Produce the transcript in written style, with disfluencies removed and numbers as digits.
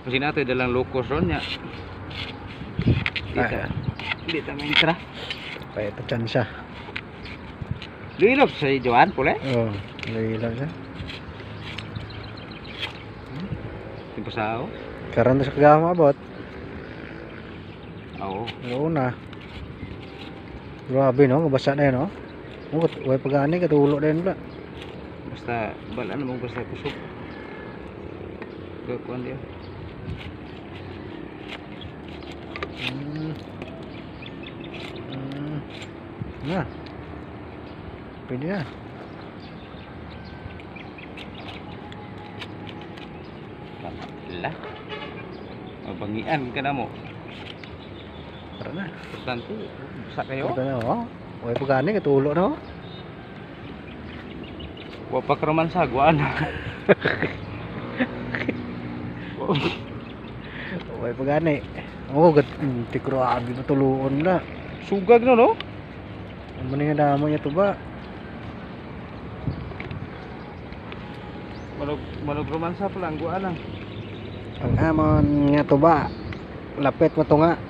Kasi nato dalang locos ron niya. Hindi ta maintra. Kaya ito chan siya. Luilog sa Joan pula. Oo, lahilang siya. Timpo sao. Karon na sa kagahong abot. Oo. Oo na. Grabe no, mabasa na yun no. Huwag pag-ani, katulo na yun ba? Basta bala namang basta kusog. Gagawin dia. Na. Pwede na. Lah. Mabangian ka na mo. Tara na. Bastante. Sa kayo. Ito na oh. Huwag pag-ani, katulo no. Wa pa kraman sagwan. Huwag pag-ani. Oo, tikroabi matuluon na. Sugag no no. Ang maning damo niya to ba? Manog romansa pala ang guan lang. Ang amon niya to ba? Lapit mo to nga.